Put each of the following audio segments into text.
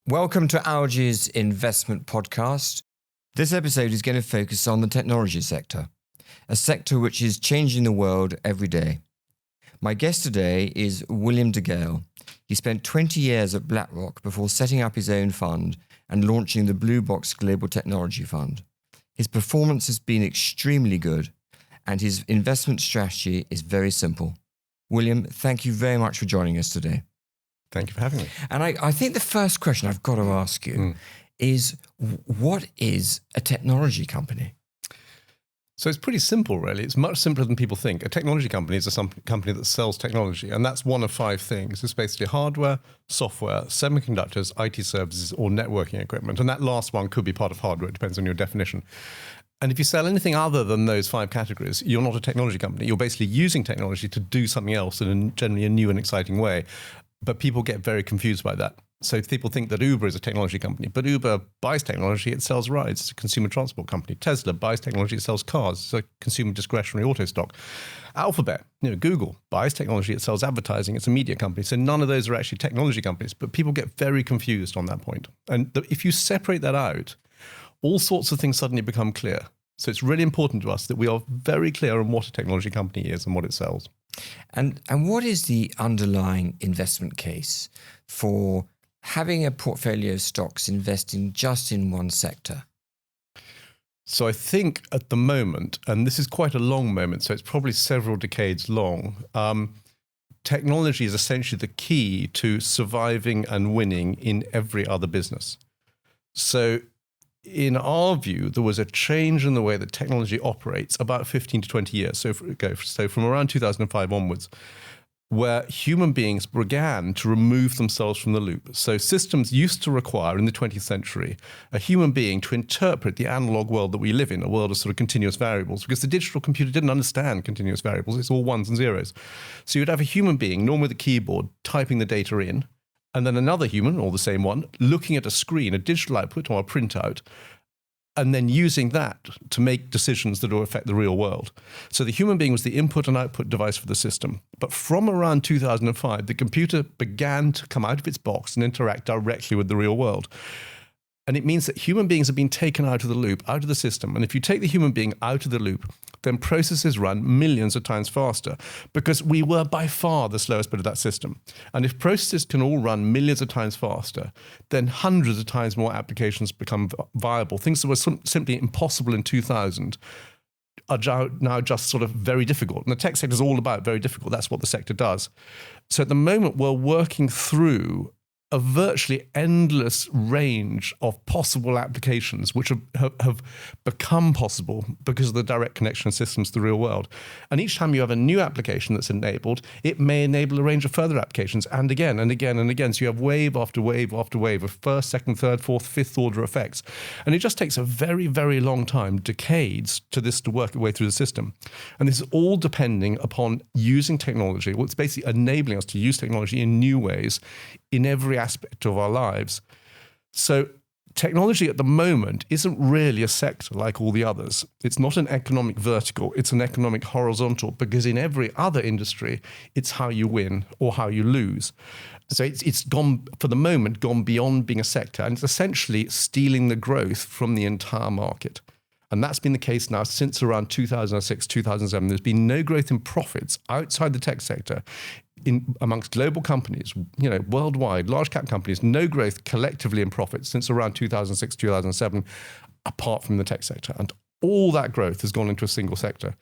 Welcome to Alga's investment podcast. This episode is going to focus on the technology sector, a sector which is changing the world every day. My guest today is William de Gale. He spent 20 years at BlackRock before setting up his own fund and launching the Blue Box Global Technology Fund. His performance has been extremely good, and his investment strategy is very simple. William, thank you very much for joining us today. Thank you for having me. And I think the first question I've got to ask you is, what is a technology company? So it's pretty simple, really. It's much simpler than people think. A technology company is a company that sells technology, and that's one of five things. It's basically hardware, software, semiconductors, IT services, or networking equipment. And that last one could be part of hardware. It depends on your definition. And if you sell anything other than those five categories, you're not a technology company. You're basically using technology to do something else in generally a new and exciting way. But people get very confused by that. So people think that Uber is a technology company, but Uber buys technology, it sells rides. It's a consumer transport company. Tesla buys technology, it sells cars. It's a consumer discretionary auto stock. Alphabet, Google buys technology, it sells advertising. It's a media company. So none of those are actually technology companies, but people get very confused on that point. And if you separate that out, all sorts of things suddenly become clear. So it's really important to us that we are very clear on what a technology company is and what it sells. And what is the underlying investment case for having a portfolio of stocks investing just in one sector? So I think at the moment, and this is quite a long moment, so it's probably several decades long, technology is essentially the key to surviving and winning in every other business. So in our view, there was a change in the way that technology operates about 15 to 20 years so from around 2005 onwards, where human beings began to remove themselves from the loop. So systems used to require, in the 20th century, a human being to interpret the analog world that we live in, a world of sort of continuous variables, because the digital computer didn't understand continuous variables. It's all ones and zeros. So you'd have a human being, normally with a keyboard, typing the data in, and then another human, or the same one, looking at a screen, a digital output or a printout, and then using that to make decisions that will affect the real world. So the human being was the input and output device for the system. But from around 2005, the computer began to come out of its box and interact directly with the real world. And it means that human beings have been taken out of the loop, out of the system. And if you take the human being out of the loop, then processes run millions of times faster, because we were by far the slowest bit of that system. And if processes can all run millions of times faster, then hundreds of times more applications become viable. Things that were simply impossible in 2000 are now just sort of very difficult. And the tech sector is all about very difficult. That's what the sector does. So at the moment, we're working through a virtually endless range of possible applications which have become possible because of the direct connection of systems to the real world. And each time you have a new application that's enabled, it may enable a range of further applications, and again and again and again. So you have wave after wave after wave of first, second, third, fourth, fifth order effects. And it just takes a very, very long time, decades, to work its way through the system. And this is all depending upon using technology. Well, it's basically enabling us to use technology in new ways in every aspect of our lives. So technology at the moment isn't really a sector like all the others. It's not an economic vertical, it's an economic horizontal, because in every other industry, it's how you win or how you lose. So it's gone, for the moment, gone beyond being a sector, and it's essentially stealing the growth from the entire market. And that's been the case now since around 2006, 2007. There's been no growth in profits outside the tech sector amongst global companies, worldwide, large cap companies, no growth collectively in profits since around 2006, 2007, apart from the tech sector. And all that growth has gone into a single sector.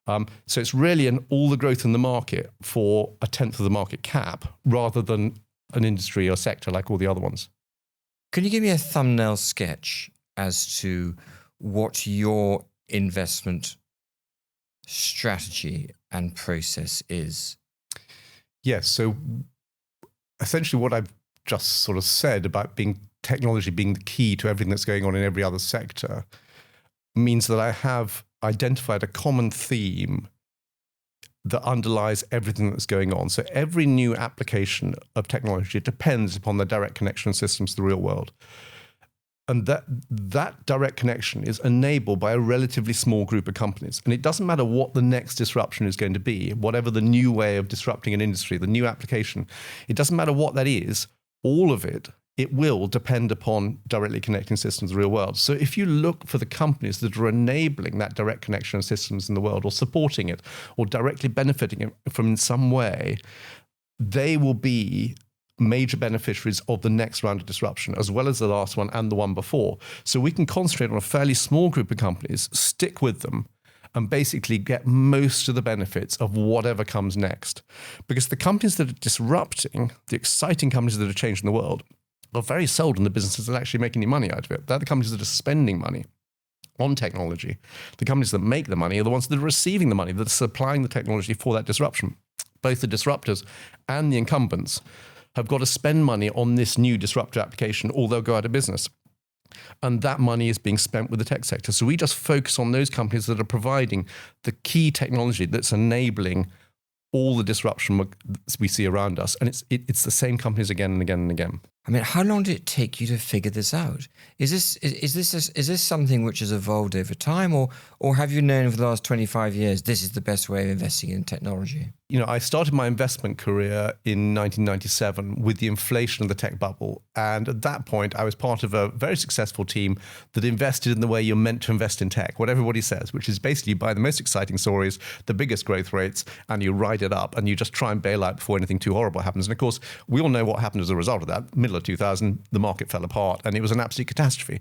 So it's really all the growth in the market for a tenth of the market cap, rather than an industry or sector like all the other ones. Can you give me a thumbnail sketch as to what your investment strategy and process is? Yes. So essentially what I've just sort of said about technology being the key to everything that's going on in every other sector means that I have identified a common theme that underlies everything that's going on. So every new application of technology depends upon the direct connection of systems to the real world. And that direct connection is enabled by a relatively small group of companies. And it doesn't matter what the next disruption is going to be, whatever the new way of disrupting an industry, the new application, it doesn't matter what that is, all of it it will depend upon directly connecting systems to the real world. So if you look for the companies that are enabling that direct connection of systems in the world, or supporting it, or directly benefiting it from in some way, they will be major beneficiaries of the next round of disruption, as well as the last one and the one before. So we can concentrate on a fairly small group of companies, stick with them, and basically get most of the benefits of whatever comes next. Because the companies that are disrupting, the exciting companies that are changing the world, are very seldom the businesses that are actually making any money out of it. They're the companies that are spending money on technology. The companies that make the money are the ones that are receiving the money, that are supplying the technology for that disruption. Both the disruptors and the incumbents have got to spend money on this new disruptive application, or they'll go out of business. And that money is being spent with the tech sector. So we just focus on those companies that are providing the key technology that's enabling all the disruption we see around us. And it's the same companies again and again and again. I mean, how long did it take you to figure this out? Is this something which has evolved over time, or have you known for the last 25 years this is the best way of investing in technology? You know, I started my investment career in 1997 with the inflation of the tech bubble. And at that point, I was part of a very successful team that invested in the way you're meant to invest in tech, what everybody says, which is basically you buy the most exciting stories, the biggest growth rates, and you ride it up, and you just try and bail out before anything too horrible happens. And of course, we all know what happened as a result of that. Middle of 2000, the market fell apart, and it was an absolute catastrophe.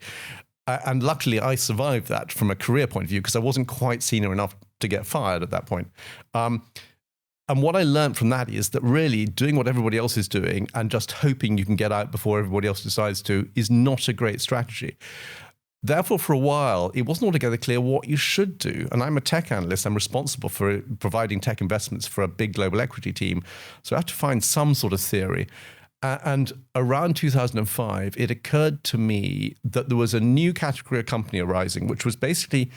And luckily, I survived that from a career point of view, because I wasn't quite senior enough to get fired at that point. And what I learned from that is that really doing what everybody else is doing and just hoping you can get out before everybody else decides to is not a great strategy. Therefore, for a while, it wasn't altogether clear what you should do. And I'm a tech analyst. I'm responsible for providing tech investments for a big global equity team. So I had to find some sort of theory. And around 2005, it occurred to me that there was a new category of company arising, which was basically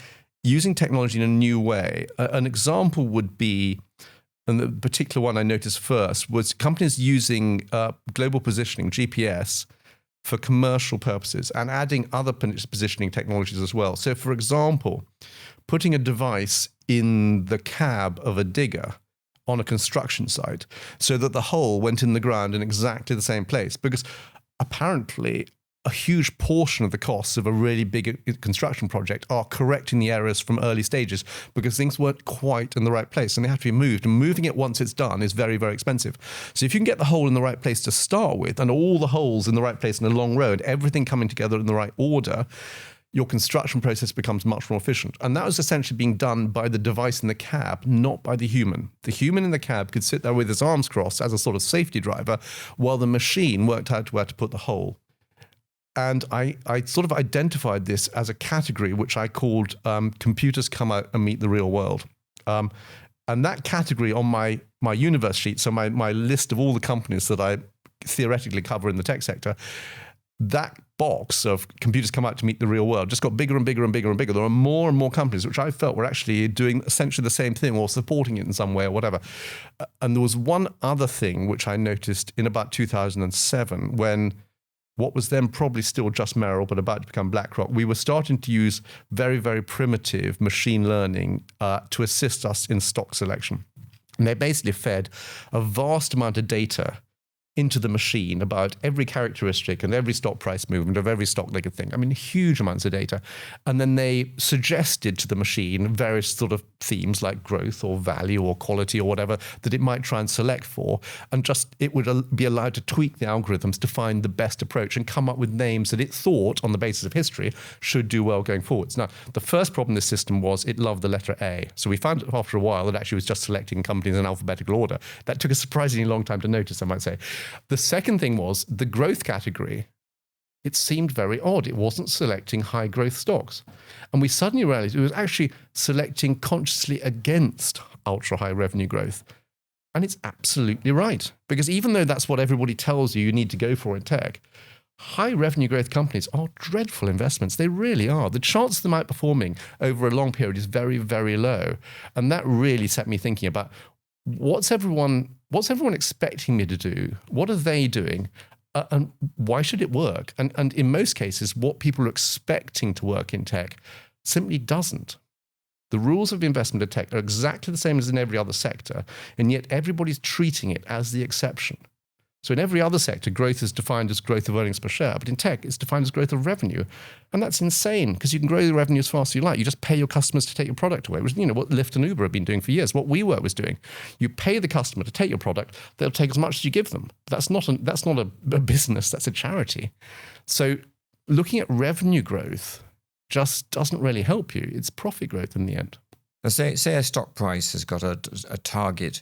using technology in a new way. An example would be, and the particular one I noticed first, was companies using global positioning, GPS, for commercial purposes and adding other positioning technologies as well. So, for example, putting a device in the cab of a digger on a construction site so that the hole went in the ground in exactly the same place, because apparently a huge portion of the costs of a really big construction project are correcting the errors from early stages because things weren't quite in the right place and they have to be moved. And moving it once it's done is very, very expensive. So if you can get the hole in the right place to start with, and all the holes in the right place in a long road, everything coming together in the right order, your construction process becomes much more efficient. And that was essentially being done by the device in the cab, not by the human. The human in the cab could sit there with his arms crossed as a sort of safety driver, while the machine worked out where to put the hole. And I sort of identified this as a category which I called computers come out and meet the real world. And that category on my universe sheet, so my list of all the companies that I theoretically cover in the tech sector, that box of computers come out to meet the real world just got bigger and bigger and bigger and bigger. There are more and more companies which I felt were actually doing essentially the same thing or supporting it in some way or whatever. And there was one other thing which I noticed in about 2007 when what was then probably still just Merrill, but about to become BlackRock, we were starting to use very, very primitive machine learning to assist us in stock selection. And they basically fed a vast amount of data into the machine about every characteristic and every stock price movement of every stock they could think. I mean, huge amounts of data. And then they suggested to the machine various sort of themes like growth or value or quality or whatever that it might try and select for. And just it would be allowed to tweak the algorithms to find the best approach and come up with names that it thought, on the basis of history, should do well going forwards. Now, the first problem in this system was it loved the letter A. So we found after a while that actually was just selecting companies in alphabetical order. That took a surprisingly long time to notice, I might say. The second thing was the growth category. It seemed very odd. It wasn't selecting high growth stocks. And we suddenly realized it was actually selecting consciously against ultra high revenue growth. And it's absolutely right. Because even though that's what everybody tells you need to go for in tech, high revenue growth companies are dreadful investments. They really are. The chance of them outperforming over a long period is very, very low. And that really set me thinking about what's everyone expecting me to do? What are they doing? And why should it work? And in most cases, what people are expecting to work in tech simply doesn't. The rules of investment in tech are exactly the same as in every other sector, and yet everybody's treating it as the exception. So in every other sector, growth is defined as growth of earnings per share. But in tech, it's defined as growth of revenue. And that's insane because you can grow the revenue as fast as you like. You just pay your customers to take your product away, which is what Lyft and Uber have been doing for years, what WeWork was doing. You pay the customer to take your product, they'll take as much as you give them. That's not a business, that's a charity. So looking at revenue growth just doesn't really help you. It's profit growth in the end. Now say a stock price has got a target.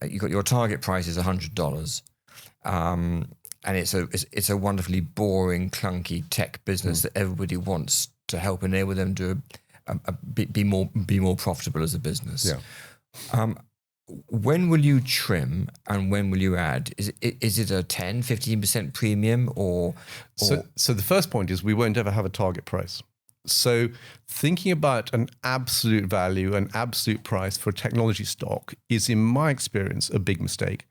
You got your target price is $100. And it's a wonderfully boring, clunky tech business that everybody wants to help enable them to be more profitable as a business. Yeah. When will you trim and when will you add? Is it a 10, 15% premium or? So the first point is we won't ever have a target price. So thinking about an absolute value, an absolute price for a technology stock is, in my experience, a big mistake.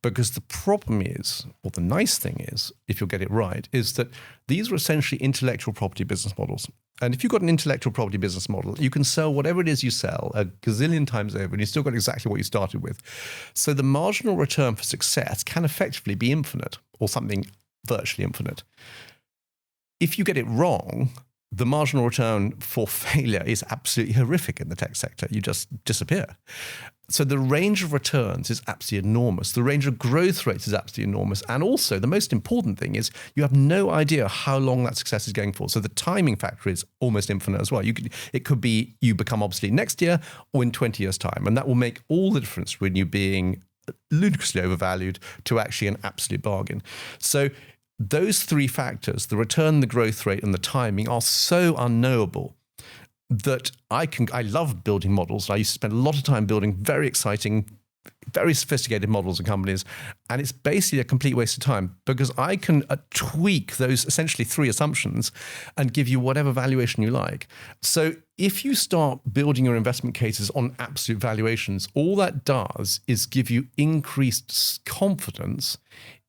Because the problem is, or the nice thing is, if you'll get it right, is that these are essentially intellectual property business models. And if you've got an intellectual property business model, you can sell whatever it is you sell a gazillion times over, and you still got exactly what you started with. So the marginal return for success can effectively be infinite, or something virtually infinite. If you get it wrong, the marginal return for failure is absolutely horrific in the tech sector. You just disappear. So the range of returns is absolutely enormous. The range of growth rates is absolutely enormous. And also, the most important thing is you have no idea how long that success is going for. So the timing factor is almost infinite as well. It could be you become obsolete next year or in 20 years' time. And that will make all the difference when you being ludicrously overvalued to actually an absolute bargain. So those three factors, the return, the growth rate, and the timing, are so unknowable that I love building models. I used to spend a lot of time building very exciting, very sophisticated models and companies, and it's basically a complete waste of time because I can tweak those essentially three assumptions and give you whatever valuation you like. So if you start building your investment cases on absolute valuations, all that does is give you increased confidence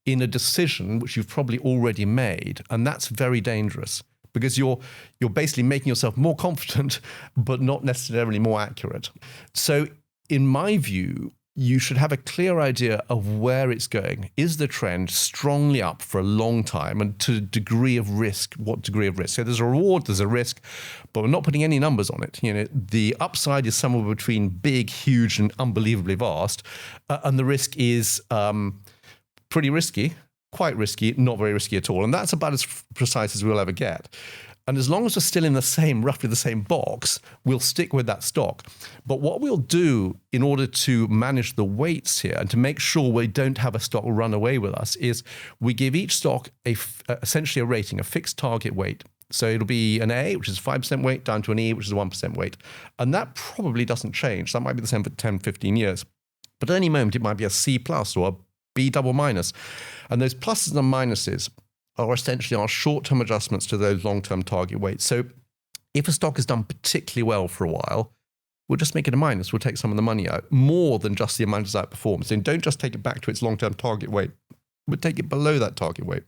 in a decision which you've probably already made, and that's very dangerous because you're basically making yourself more confident but not necessarily more accurate. So in my view, you should have a clear idea of where it's going. Is the trend strongly up for a long time, and to degree of risk, what degree of risk? So there's a reward, there's a risk, but we're not putting any numbers on it. The upside is somewhere between big, huge, and unbelievably vast, and the risk is pretty risky, quite risky, not very risky at all. And that's about as precise as we'll ever get. And as long as we're still in roughly the same box, we'll stick with that stock. But what we'll do in order to manage the weights here and to make sure we don't have a stock run away with us is we give each stock essentially a rating, a fixed target weight. So it'll be an A, which is 5% weight, down to an E, which is 1% weight. And that probably doesn't change. That might be the same for 10, 15 years. But at any moment, it might be a C plus or a B double minus. And those pluses and minuses are essentially our short-term adjustments to those long-term target weights. So if a stock has done particularly well for a while, we'll just make it a minus. We'll take some of the money out, more than just the amount it's outperformed. So don't just take it back to its long-term target weight. We'll take it below that target weight.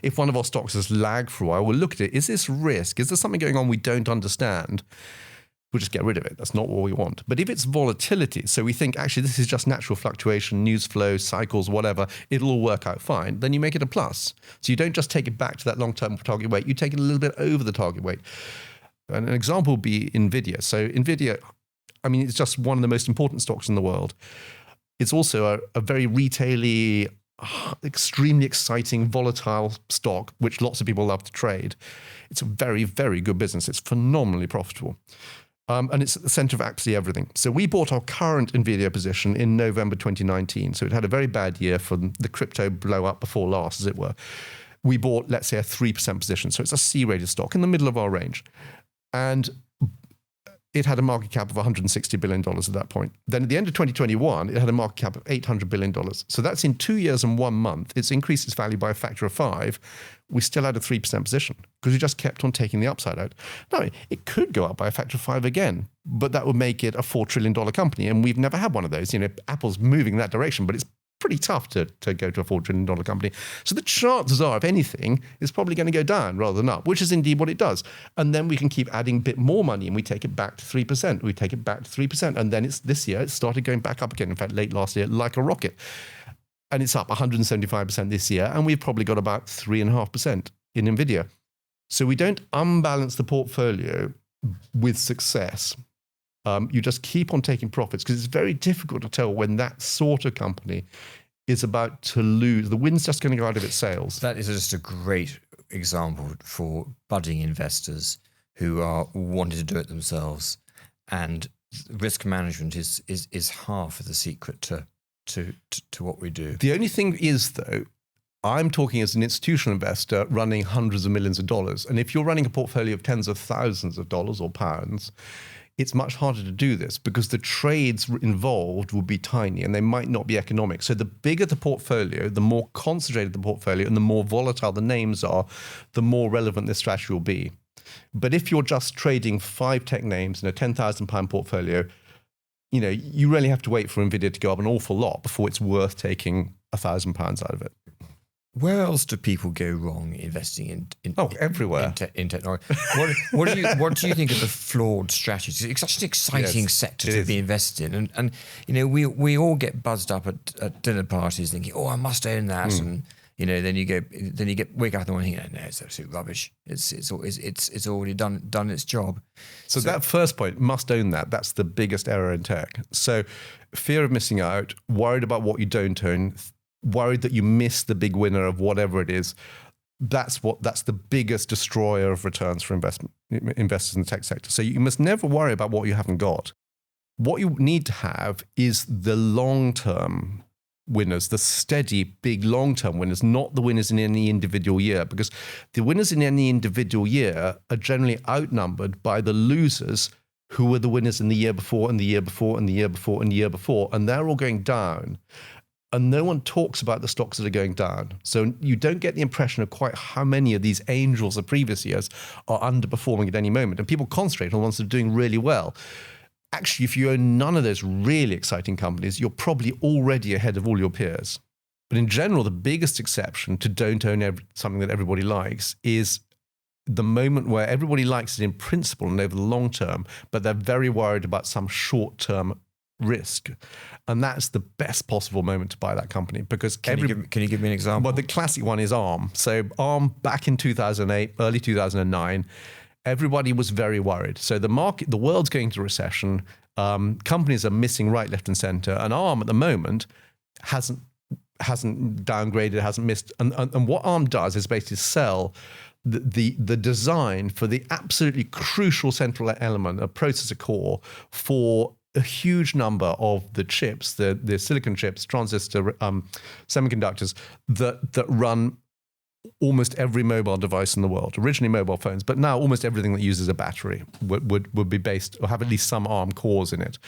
If one of our stocks has lagged for a while, we'll look at it. Is this risk? Is there something going on we don't understand? We'll just get rid of it. That's not what we want. But if it's volatility, so we think actually this is just natural fluctuation, news flow, cycles, whatever, it'll all work out fine, then you make it a plus. So you don't just take it back to that long-term target weight, you take it a little bit over the target weight. And an example would be NVIDIA. So NVIDIA, it's just one of the most important stocks in the world. It's also a very retail-y, extremely exciting, volatile stock, which lots of people love to trade. It's a very, very good business. It's phenomenally profitable. And it's at the center of absolutely everything. So we bought our current NVIDIA position in November 2019. So it had a very bad year for the crypto blow up before last, as it were. We bought, let's say, a 3% position. So it's a C-rated stock in the middle of our range. And it had a market cap of $160 billion at that point. Then at the end of 2021, it had a market cap of $800 billion. So that's in 2 years and 1 month. It's increased its value by a factor of 5. We still had a 3% position because we just kept on taking the upside out. Now, it could go up by a factor of 5 again, but that would make it a $4 trillion company. And we've never had one of those. Apple's moving in that direction, but it's pretty tough to go to a $4 trillion company. So the chances are, if anything, it's probably going to go down rather than up, which is indeed what it does. And then we can keep adding a bit more money and we take it back to 3%. We take it back to 3%. And then this year, it started going back up again. In fact, late last year, like a rocket. and it's up 175% this year, and we've probably got about 3.5% in NVIDIA. So we don't unbalance the portfolio with success. You just keep on taking profits, because it's very difficult to tell when that sort of company is about to lose. The wind's just going to go out of its sails. That is just a great example for budding investors who are wanting to do it themselves, and risk management is half of the secret to what we do. The only thing is, though, I'm talking as an institutional investor running hundreds of millions of dollars, and if you're running a portfolio of tens of thousands of dollars or pounds, it's much harder to do this because the trades involved will be tiny and they might not be economic. So the bigger the portfolio, the more concentrated the portfolio, and the more volatile the names are, the more relevant this strategy will be. But if you're just trading 5 tech names in a £10,000 portfolio, you really have to wait for NVIDIA to go up an awful lot before it's worth taking £1,000 out of it. Where else do people go wrong investing everywhere in technology? What do you think of the flawed strategies? It's such an exciting sector to be invested in, and we all get buzzed up at dinner parties thinking, oh, I must own that, and then you wake up in the morning, no, it's absolute rubbish. It's already done its job. So that first point, must own that. That's the biggest error in tech. So fear of missing out, worried about what you don't own, worried that you miss the big winner of whatever it is. That's the biggest destroyer of returns for investors in the tech sector. So you must never worry about what you haven't got. What you need to have is the long-term winners, the steady, big long-term winners, not the winners in any individual year, because the winners in any individual year are generally outnumbered by the losers who were the winners in the year before and the year before and the year before and the year before, and they're all going down. And no one talks about the stocks that are going down. So you don't get the impression of quite how many of these angels of previous years are underperforming at any moment. And people concentrate on the ones that are doing really well. Actually, if you own none of those really exciting companies, you're probably already ahead of all your peers. But in general, the biggest exception to don't own something that everybody likes is the moment where everybody likes it in principle and over the long term, but they're very worried about some short-term risk. And that's the best possible moment to buy that company, because can you give me an example? Well, the classic one is ARM. So ARM, back in 2008, early 2009, everybody was very worried. So the world's going into recession. Companies are missing right, left, and center. And ARM at the moment hasn't downgraded, hasn't missed. And what ARM does is basically sell the design for the absolutely crucial central element, a processor core, for a huge number of the chips, the silicon chips, transistor semiconductors that run almost every mobile device in the world. Originally mobile phones, but now almost everything that uses a battery would be based or have at least some ARM cores in it.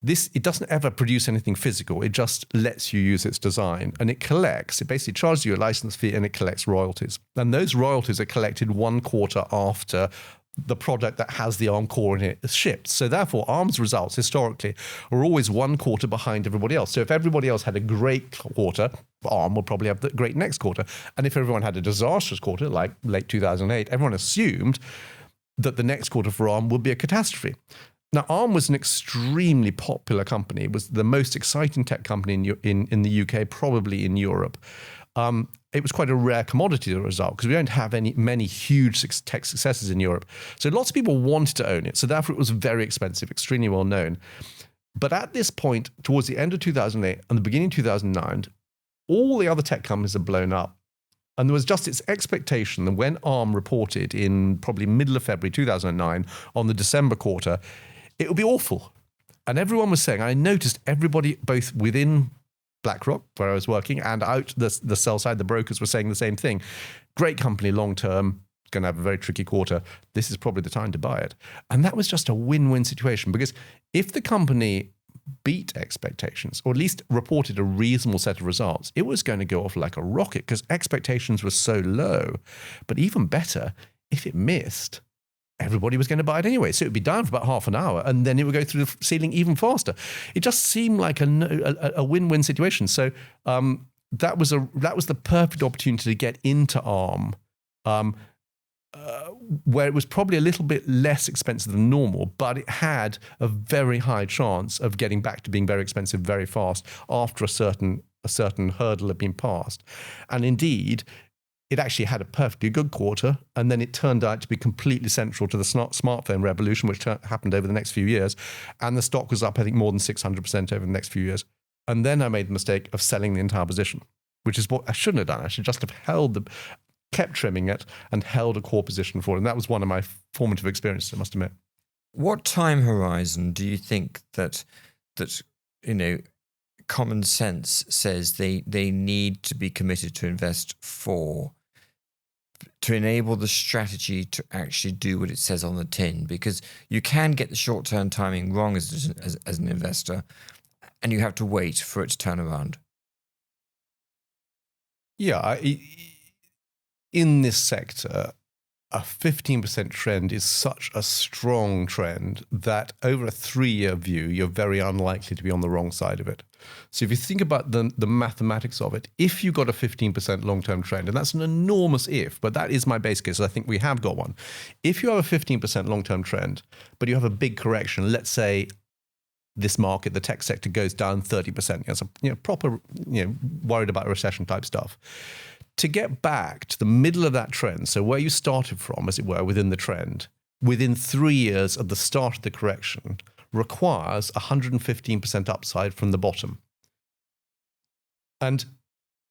It doesn't ever produce anything physical. It just lets you use its design, and it basically charges you a license fee and it collects royalties. And those royalties are collected 1 quarter after the product that has the ARM core in it is shipped. So therefore, ARM's results historically are always 1 quarter behind everybody else. So if everybody else had a great quarter, ARM will probably have the great next quarter. And if everyone had a disastrous quarter, like late 2008, everyone assumed that the next quarter for ARM would be a catastrophe. Now, ARM was an extremely popular company. It was the most exciting tech company in the UK, probably in Europe. It was quite a rare commodity as a result, because we don't have many huge tech successes in Europe. So lots of people wanted to own it. So therefore, it was very expensive, extremely well known. But at this point, towards the end of 2008 and the beginning of 2009, all the other tech companies had blown up. And there was just its expectation that when ARM reported in probably middle of February 2009 on the December quarter, it would be awful. And everyone was saying, I noticed everybody, both within BlackRock, where I was working, and out the sell side, the brokers were saying the same thing. Great company long term, going to have a very tricky quarter. This is probably the time to buy it. And that was just a win-win situation, because if the company beat expectations, or at least reported a reasonable set of results, it was going to go off like a rocket, because expectations were so low. But even better, if it missed, everybody was going to buy it anyway. So it would be down for about half an hour, and then it would go through the ceiling even faster. It just seemed like a win-win situation. So that was the perfect opportunity to get into ARM, where it was probably a little bit less expensive than normal, but it had a very high chance of getting back to being very expensive very fast after a certain a certain hurdle had been passed. And indeed, it actually had a perfectly good quarter, and then it turned out to be completely central to the smartphone revolution, which happened over the next few years. And the stock was up, I think, more than 600% over the next few years. And then I made the mistake of selling the entire position, which is what I shouldn't have done. I should just have kept trimming it and held a core position for it. And that was one of my formative experiences, I must admit. What time horizon do you think that common sense says they need to be committed to invest for to enable the strategy to actually do what it says on the tin? Because you can get the short-term timing wrong as an investor, and you have to wait for it to turn around. Yeah, in this sector, a 15% trend is such a strong trend that over a 3-year view, you're very unlikely to be on the wrong side of it. So if you think about the mathematics of it, if you got a 15% long-term trend, and that's an enormous if, but that is my base case, I think we have got one. If you have a 15% long-term trend, but you have a big correction, let's say this market, the tech sector goes down 30%, so proper, worried about recession type stuff. To get back to the middle of that trend, so where you started from, as it were, within the trend, within 3 years of the start of the correction, requires 115% upside from the bottom. And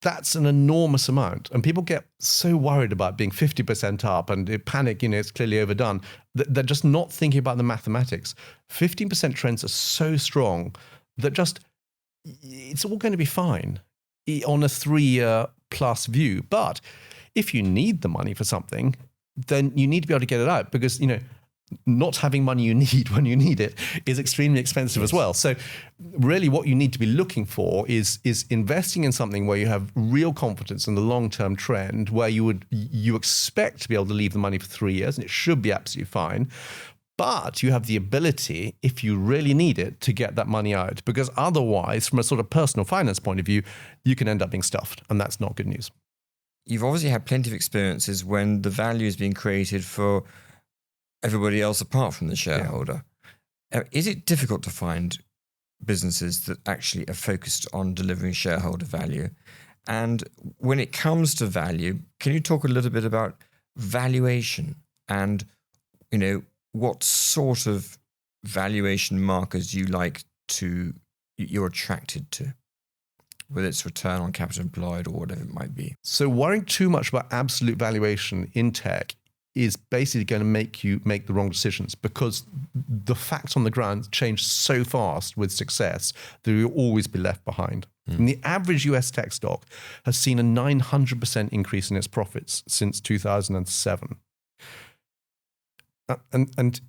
that's an enormous amount. And people get so worried about being 50% up and they panic, it's clearly overdone. They're just not thinking about the mathematics. 15% trends are so strong that it's all going to be fine on a 3-year plus view. But if you need the money for something, then you need to be able to get it out, because not having money you need when you need it is extremely expensive as well. So really what you need to be looking for is investing in something where you have real confidence in the long-term trend, where you expect to be able to leave the money for 3 years, and it should be absolutely fine. But you have the ability, if you really need it, to get that money out, because otherwise, from a sort of personal finance point of view, you can end up being stuffed, and that's not good news. You've obviously had plenty of experiences when the value is being created for everybody else apart from the shareholder. Yeah. Is it difficult to find businesses that actually are focused on delivering shareholder value? And when it comes to value, can you talk a little bit about valuation and, what sort of valuation markers you're attracted to, whether it's return on capital employed or whatever it might be? So worrying too much about absolute valuation in tech is basically going to make you make the wrong decisions, because the facts on the ground change so fast with success that you'll always be left behind. And the average US tech stock has seen a 900% increase in its profits since 2007. And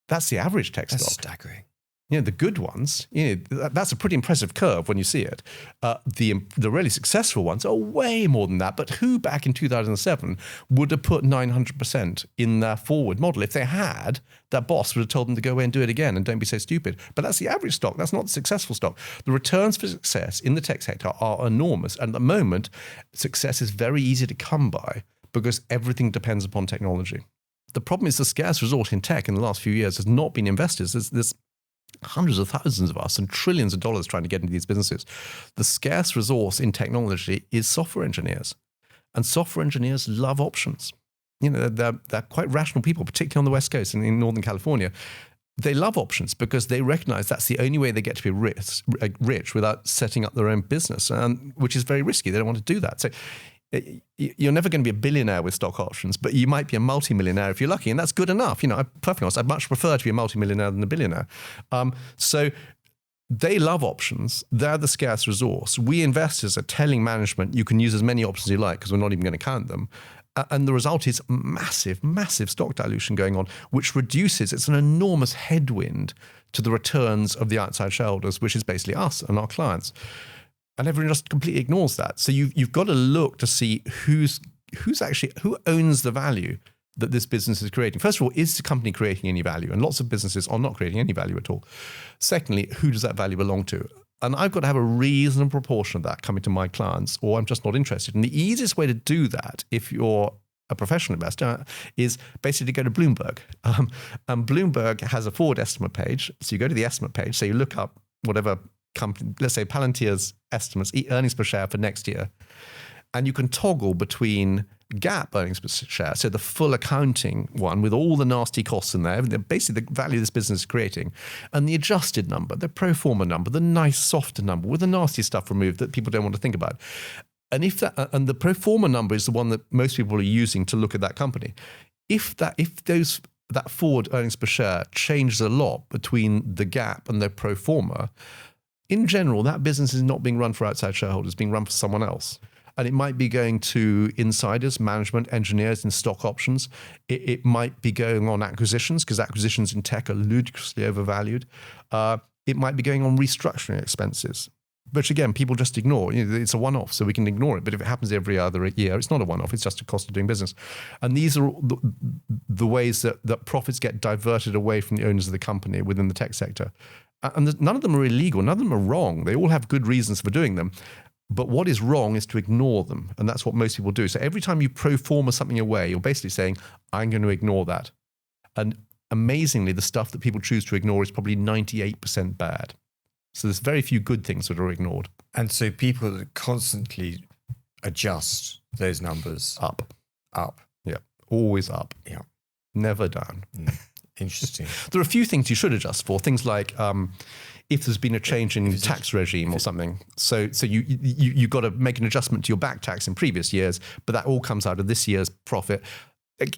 that's the average tech stock. That's staggering. The good ones, that's a pretty impressive curve when you see it. The really successful ones are way more than that. But who back in 2007 would have put 900% in their forward model? If they had, their boss would have told them to go away and do it again and don't be so stupid. But that's the average stock. That's not the successful stock. The returns for success in the tech sector are enormous. And at the moment, success is very easy to come by because everything depends upon technology. The problem is the scarce resource in tech in the last few years has not been investors. There's hundreds of thousands of us and trillions of dollars trying to get into these businesses. The scarce resource in technology is software engineers. And software engineers love options. They're quite rational people, particularly on the West Coast and in Northern California. They love options because they recognize that's the only way they get to be rich without setting up their own business, which is very risky. They don't want to do that. So you're never going to be a billionaire with stock options, but you might be a multimillionaire if you're lucky, and that's good enough. I'm perfectly honest, I'd much prefer to be a multimillionaire than a billionaire. So they love options. They're the scarce resource. We investors are telling management you can use as many options as you like because we're not even going to count them. And the result is massive, massive stock dilution going on, which it's an enormous headwind to the returns of the outside shareholders, which is basically us and our clients. And everyone just completely ignores that. So you've got to look to see who owns the value that this business is creating. First of all, is the company creating any value? And lots of businesses are not creating any value at all. Secondly, who does that value belong to? And I've got to have a reasonable proportion of that coming to my clients, or I'm just not interested. And the easiest way to do that, if you're a professional investor, is basically to go to Bloomberg. And Bloomberg has a forward estimate page. So you go to the estimate page, so you look up whatever company, let's say Palantir's estimates, earnings per share for next year, and you can toggle between GAAP earnings per share, so the full accounting one with all the nasty costs in there, basically the value this business is creating, and the adjusted number, the pro forma number, the nice softer number with the nasty stuff removed that people don't want to think about. And and the pro forma number is the one that most people are using to look at that company. If that forward earnings per share changes a lot between the GAAP and the pro forma, in general, that business is not being run for outside shareholders, it's being run for someone else. And it might be going to insiders, management, engineers in stock options. It might be going on acquisitions, because acquisitions in tech are ludicrously overvalued. It might be going on restructuring expenses, which again, people just ignore. It's a one-off, so we can ignore it. But if it happens every other year, it's not a one-off. It's just a cost of doing business. And these are the ways that profits get diverted away from the owners of the company within the tech sector. And none of them are illegal. None of them are wrong. They all have good reasons for doing them. But what is wrong is to ignore them. And that's what most people do. So every time you pro forma something away, you're basically saying, I'm going to ignore that. And amazingly, the stuff that people choose to ignore is probably 98% bad. So there's very few good things that are ignored. And so people constantly adjust those numbers. Up. Yeah. Always up. Yeah. Never down. Interesting. There are a few things you should adjust for. Things like if there's been a change in tax regime or something. So you've got to make an adjustment to your back tax in previous years, but that all comes out of this year's profit.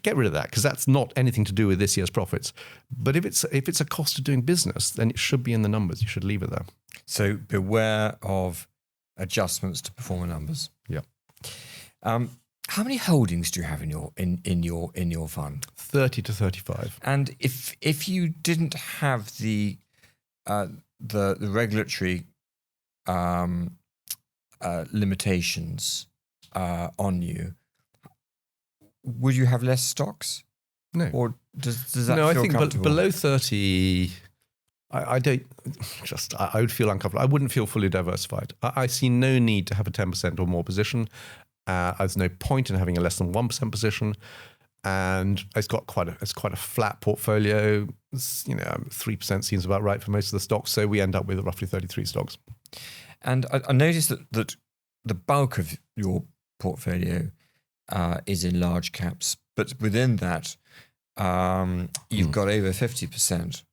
Get rid of that, because that's not anything to do with this year's profits. But if it's a cost of doing business, then it should be in the numbers. You should leave it there. So beware of adjustments to performer numbers. Yeah. How many holdings do you have in your fund? 30 to 35. And if you didn't have the regulatory limitations on you, would you have less stocks? No. Or does that no, feel I think comfortable? below 30, I would feel uncomfortable. I wouldn't feel fully diversified. I see no need to have a 10% or more position. There's no point in having a less than 1% position. And it's quite a flat portfolio. 3% seems about right for most of the stocks. So we end up with roughly 33 stocks. And I noticed that the bulk of your portfolio is in large caps, but within that, you've got over 50%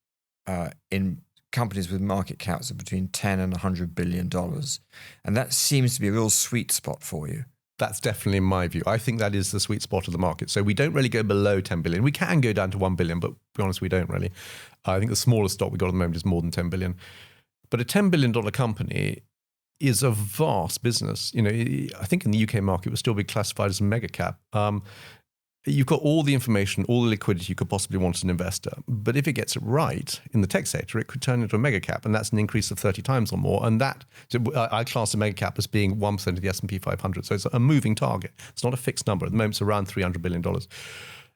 in companies with market caps of between $10 and $100 billion. And that seems to be a real sweet spot for you. That's definitely my view. I think that is the sweet spot of the market. So we don't really go below 10 billion. We can go down to 1 billion, but to be honest, we don't really. I think the smallest stock we got at the moment is more than 10 billion. But a $10 billion company is a vast business. I think in the UK market, it would still be classified as a mega cap. You've got all the information, all the liquidity you could possibly want as an investor. But if it gets it right in the tech sector, it could turn into a mega cap, and that's an increase of 30 times or more. And I class a mega cap as being 1% of the S&P 500. So it's a moving target. It's not a fixed number. At the moment, it's around $300 billion.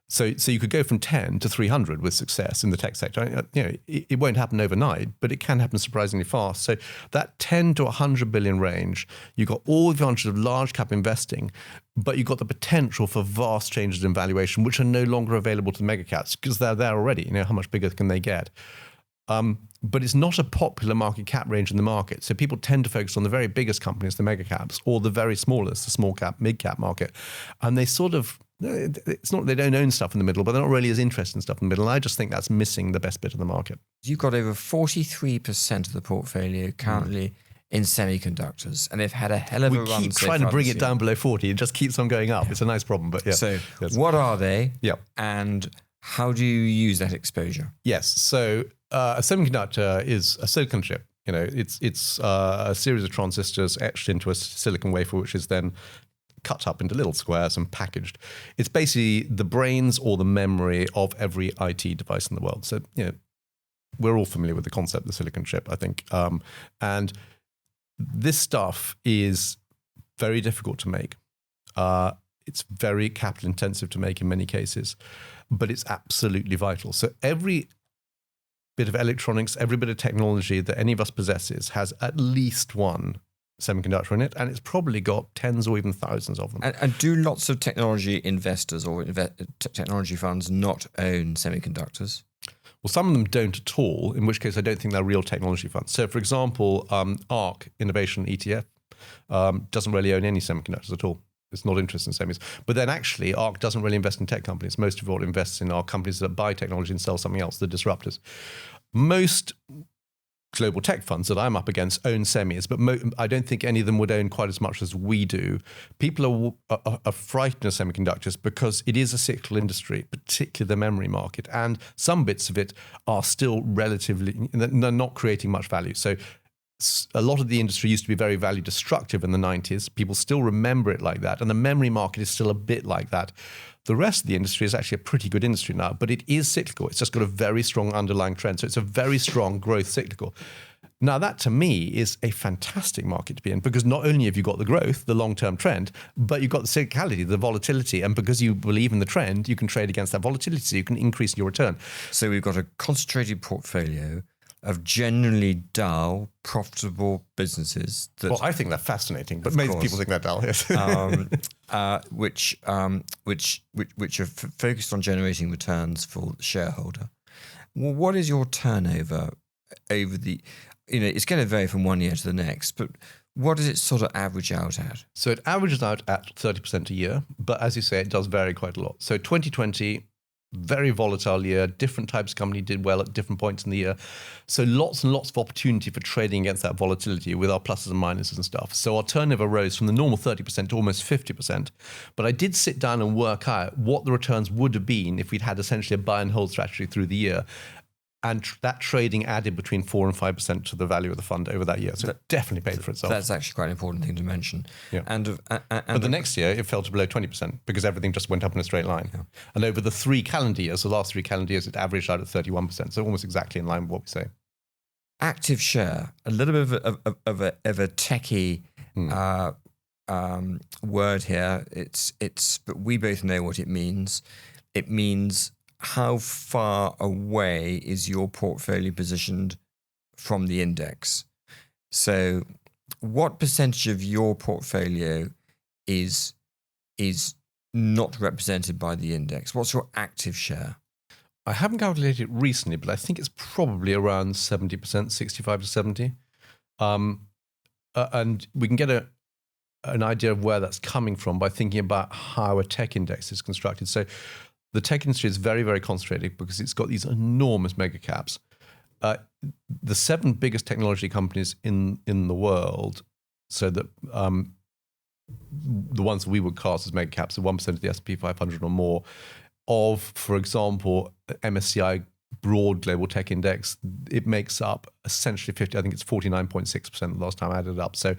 So you could go from 10 to 300 with success in the tech sector. It won't happen overnight, but it can happen surprisingly fast. So that 10 to 100 billion range, you've got all the advantages of large cap investing, but you've got the potential for vast changes in valuation, which are no longer available to the mega caps because they're there already. How much bigger can they get? But it's not a popular market cap range in the market. So people tend to focus on the very biggest companies, the mega caps, or the very smallest, the small cap, mid cap market. And they it's not they don't own stuff in the middle, but they're not really as interested in stuff in the middle. And I just think that's missing the best bit of the market. You've got over 43% of the portfolio currently in semiconductors, and they've had a hell of a run. We keep trying to bring it down below 40. It just keeps on going up. Yeah. It's a nice problem, but yeah. So yes. What are they? Yeah. And how do you use that exposure? Yes. So a semiconductor is a silicon chip. It's a series of transistors etched into a silicon wafer, which is then cut up into little squares and packaged. It's basically the brains or the memory of every IT device in the world. So, we're all familiar with the concept of the silicon chip, I think. And this stuff is very difficult to make. It's very capital intensive to make in many cases, but it's absolutely vital. So every bit of electronics, every bit of technology that any of us possesses has at least one semiconductor in it, and it's probably got tens or even thousands of them. And do lots of technology investors or technology funds not own semiconductors? Well, some of them don't at all, in which case I don't think they're real technology funds. So, for example, ARC Innovation ETF doesn't really own any semiconductors at all. It's not interested in semis. But then actually, ARC doesn't really invest in tech companies. Most of what it invests in are companies that buy technology and sell something else, the disruptors. Most global tech funds that I'm up against own semis, but I don't think any of them would own quite as much as we do. People are frightened of semiconductors because it is a cyclical industry, particularly the memory market, and some bits of it are still relatively, they're not creating much value. So a lot of the industry used to be very value destructive in the 90s. People still remember it like that, and the memory market is still a bit like that. The rest of the industry is actually a pretty good industry now, but it is cyclical. It's just got a very strong underlying trend. So it's a very strong growth cyclical. Now, that to me is a fantastic market to be in, because not only have you got the growth, the long-term trend, but you've got the cyclicality, the volatility. And because you believe in the trend, you can trade against that volatility, so you can increase your return. So we've got a concentrated portfolio of genuinely dull, profitable businesses. That, well, I think they're fascinating, but most people think they're dull, yes. which are focused on generating returns for the shareholder. Well, what is your turnover over the, it's going to vary from one year to the next, but what does it sort of average out at? So it averages out at 30% a year, but as you say, it does vary quite a lot. So 2020, very volatile year, different types of company did well at different points in the year. So lots and lots of opportunity for trading against that volatility with our pluses and minuses and stuff. So our turnover rose from the normal 30% to almost 50%. But I did sit down and work out what the returns would have been if we'd had essentially a buy and hold strategy through the year. And that trading added between 4 and 5% to the value of the fund over that year. So it definitely paid for itself. That's actually quite an important thing to mention. Yeah. And but the next year, it fell to below 20% because everything just went up in a straight line. Yeah. And over the 3 calendar years, the last 3 calendar years, it averaged out at 31%. So almost exactly in line with what we say. Active share, a little bit of a techie word here. But we both know what it means. It means how far away is your portfolio positioned from the index? So what percentage of your portfolio is not represented by the index? What's your active share? I haven't calculated it recently, but I think it's probably around 70%, 65 to 70. And we can get an idea of where that's coming from by thinking about how a tech index is constructed. So the tech industry is very, very concentrated because it's got these enormous mega caps. The 7 biggest technology companies in the world, so that the ones that we would cast as mega caps are 1% of the S&P 500 or more. Of, for example, MSCI Broad Global Tech Index, it makes up essentially 50. I think it's 49.6% the last time I added it up. So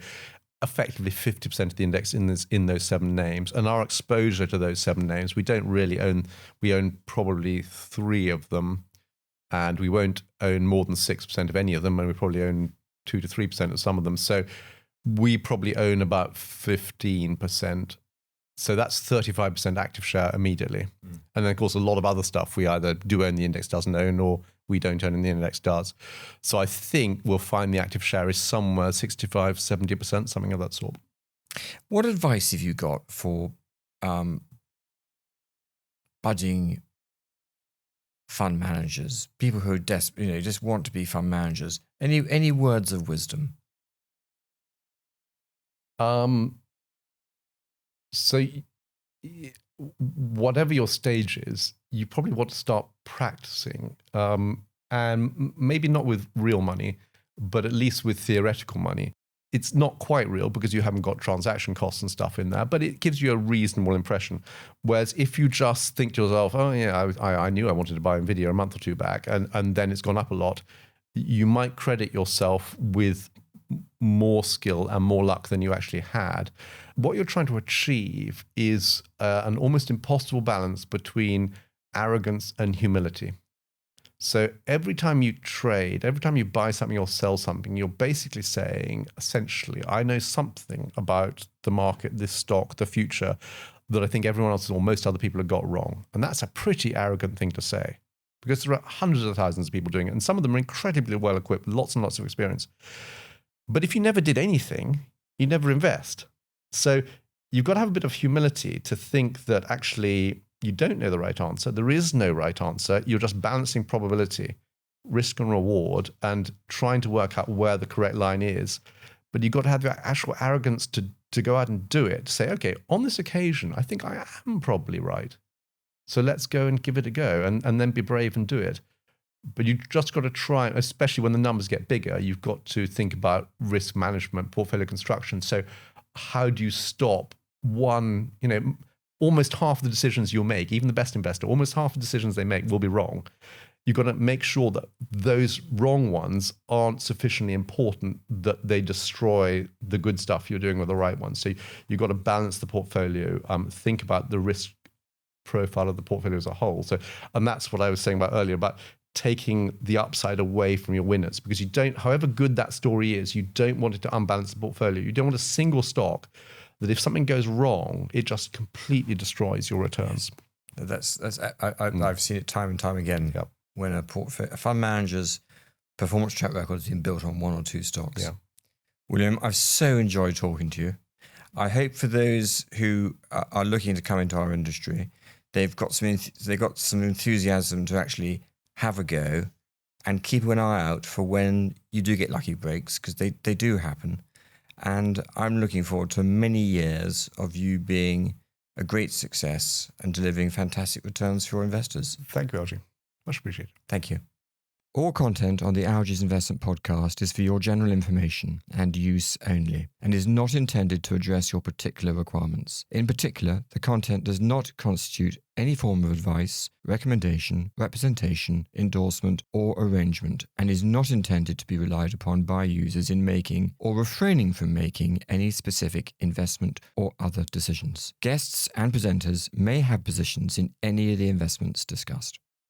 effectively 50% of the index in those 7 names. And our exposure to those 7 names, we don't really own. We own probably 3 of them, and we won't own more than 6% of any of them, and we probably own 2 to 3% of some of them. So we probably own about 15%. So that's 35% active share immediately. And then, of course, a lot of other stuff we either do own, the index doesn't own, or we don't own and the index does. So I think we'll find the active share is somewhere 65, 70%, something of that sort. What advice have you got for budding fund managers, people who are desperate, just want to be fund managers? Any words of wisdom? So whatever your stage is, you probably want to start practicing, and maybe not with real money, but at least with theoretical money. It's not quite real because you haven't got transaction costs and stuff in there, but it gives you a reasonable impression. Whereas if you just think to yourself, oh yeah, I knew I wanted to buy NVIDIA a month or 2 back, and then it's gone up a lot, you might credit yourself with more skill and more luck than you actually had. What you're trying to achieve is an almost impossible balance between arrogance and humility. So every time you trade, every time you buy something or sell something, you're basically saying, essentially, I know something about the market, this stock, the future, that I think everyone else or most other people have got wrong. And that's a pretty arrogant thing to say, because there are hundreds of thousands of people doing it, and some of them are incredibly well equipped, with lots and lots of experience. But if you never did anything, you never invest. So you've got to have a bit of humility to think that actually you don't know the right answer. There is no right answer. You're just balancing probability, risk and reward, and trying to work out where the correct line is. But you've got to have the actual arrogance to go out and do it, to say, okay, on this occasion, I think I am probably right. So let's go and give it a go, and then be brave and do it. But you've just got to try, especially when the numbers get bigger, you've got to think about risk management, portfolio construction. So how do you stop one, almost half the decisions you'll make, even the best investor, almost half the decisions they make will be wrong. You've got to make sure that those wrong ones aren't sufficiently important that they destroy the good stuff you're doing with the right ones. So you've got to balance the portfolio, think about the risk profile of the portfolio as a whole. And that's what I was saying about earlier, about taking the upside away from your winners, because you don't, however good that story is, you don't want it to unbalance the portfolio. You don't want a single stock that if something goes wrong, it just completely destroys your returns. I've seen it time and time again. Yep. When a fund manager's performance track record has been built on one or two stocks. Yeah. William, I've so enjoyed talking to you. I hope for those who are looking to come into our industry, they've got some enthusiasm to actually have a go and keep an eye out for when you do get lucky breaks, because they do happen. And I'm looking forward to many years of you being a great success and delivering fantastic returns for your investors. Thank you, Algie. Much appreciated. Thank you. All content on the Algie's Investment Podcast is for your general information and use only, and is not intended to address your particular requirements. In particular, the content does not constitute any form of advice, recommendation, representation, endorsement, or arrangement, and is not intended to be relied upon by users in making or refraining from making any specific investment or other decisions. Guests and presenters may have positions in any of the investments discussed.